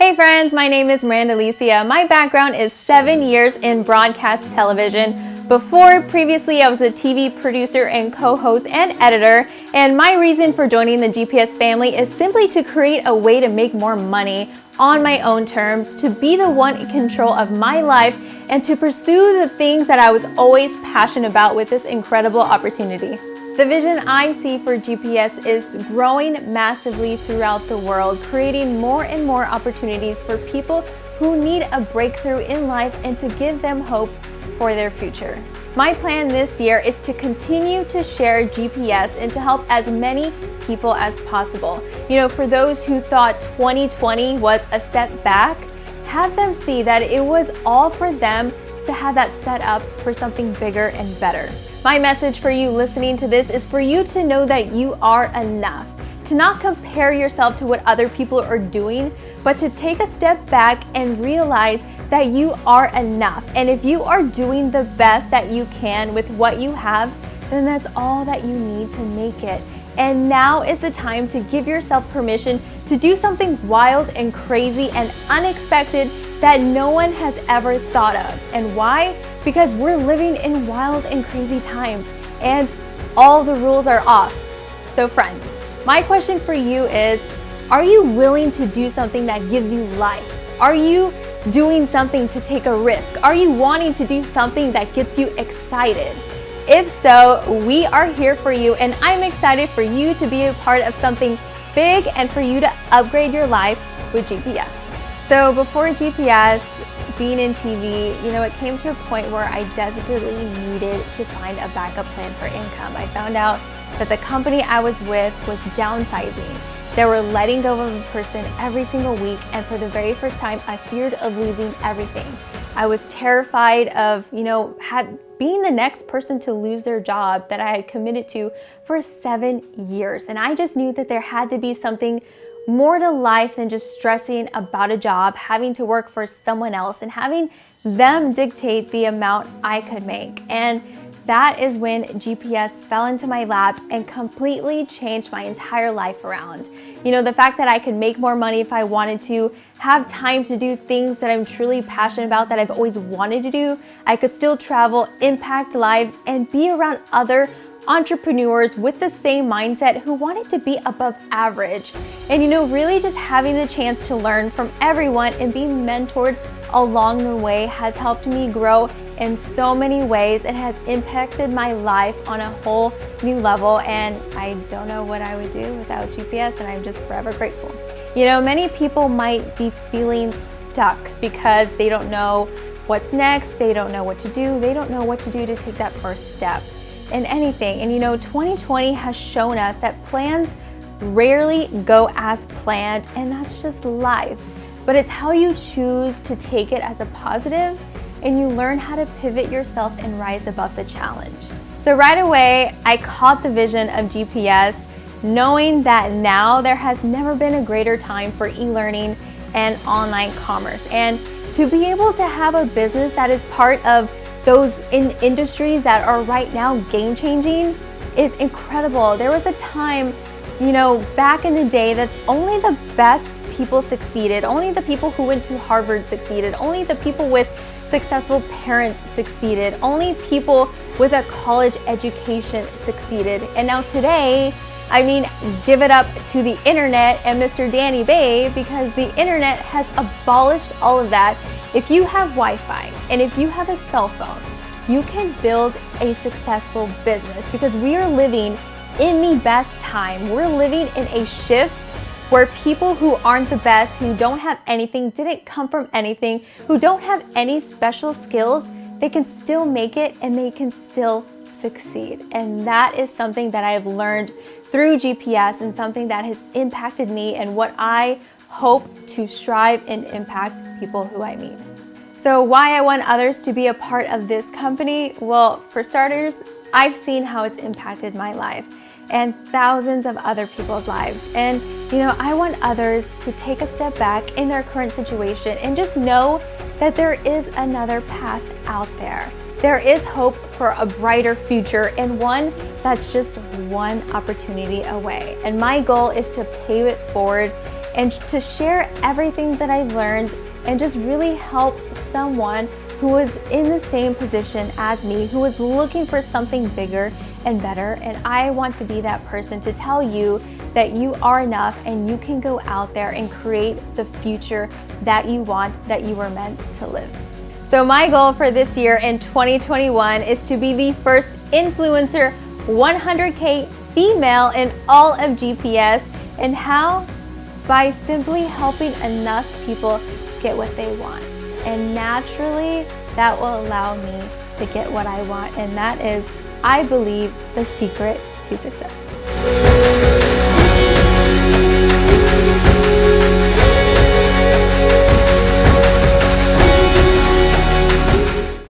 Hey friends, my name is Miranda Alicia. My background is 7 years in broadcast television. Previously, I was a TV producer and co-host and editor, and my reason for joining the GPS family is simply to create a way to make more money on my own terms, to be the one in control of my life, and to pursue the things that I was always passionate about with this incredible opportunity. The vision I see for GPS is growing massively throughout the world, creating more and more opportunities for people who need a breakthrough in life and to give them hope for their future. My plan this year is to continue to share GPS and to help as many people as possible. For those who thought 2020 was a setback, have them see that it was all for them to have that set up for something bigger and better. My message for you listening to this is for you to know that you are enough, to not compare yourself to what other people are doing, but to take a step back and realize that you are enough. And if you are doing the best that you can with what you have, then that's all that you need to make it. And now is the time to give yourself permission to do something wild and crazy and unexpected that no one has ever thought of. And why? Because we're living in wild and crazy times and all the rules are off. So friend, my question for you is, are you willing to do something that gives you life? Are you doing something to take a risk? Are you wanting to do something that gets you excited? If so, we are here for you, and I'm excited for you to be a part of something big and for you to upgrade your life with GPS. So before GPS, being in TV, it came to a point where I desperately needed to find a backup plan for income. I found out that the company I was with was downsizing. They were letting go of a person every single week, and for the very first time, I feared of losing everything. I was terrified of, being the next person to lose their job that I had committed to for 7 years. And I just knew that there had to be something more to life than just stressing about a job, having to work for someone else and having them dictate the amount I could make. And that is when GPS fell into my lap and completely changed my entire life around. The fact that I could make more money if I wanted to, have time to do things that I'm truly passionate about, that I've always wanted to do. I could still travel, impact lives, and be around other entrepreneurs with the same mindset who wanted to be above average. And really just having the chance to learn from everyone and being mentored along the way has helped me grow in so many ways. It has impacted my life on a whole new level, and I don't know what I would do without GPS, and I'm just forever grateful. Many people might be feeling stuck because they don't know what's next, they don't know what to do, they don't know what to do to take that first step in anything. And 2020 has shown us that plans rarely go as planned, and that's just life. But it's how you choose to take it as a positive, and you learn how to pivot yourself and rise above the challenge. So right away, I caught the vision of GPS, knowing that now there has never been a greater time for e-learning and online commerce. And to be able to have a business that is part of those industries that are right now game-changing is incredible. There was a time, back in the day that only the best people succeeded, only the people who went to Harvard succeeded, only the people with successful parents succeeded, only people with a college education succeeded. And now today, give it up to the internet and Mr. Danny Bay, because the internet has abolished all of that. If you have Wi-Fi and if you have a cell phone, you can build a successful business, because we are living in the best time. We're living in a shift where people who aren't the best, who don't have anything, didn't come from anything, who don't have any special skills, they can still make it and they can still succeed. And that is something that I have learned through GPS, and something that has impacted me and what I hope to strive and impact people who I meet. So why I want others to be a part of this company? Well, for starters, I've seen how it's impacted my life and thousands of other people's lives. And I want others to take a step back in their current situation and just know that there is another path out there. There is hope for a brighter future, and one that's just one opportunity away. And my goal is to pay it forward and to share everything that I've learned and just really help someone who was in the same position as me, who was looking for something bigger and better. And I want to be that person to tell you that you are enough and you can go out there and create the future that you want, that you were meant to live. So my goal for this year in 2021 is to be the first influencer 100K female in all of GPS. And how? By simply helping enough people get what they want. And naturally, that will allow me to get what I want. And that is, I believe, the secret to success.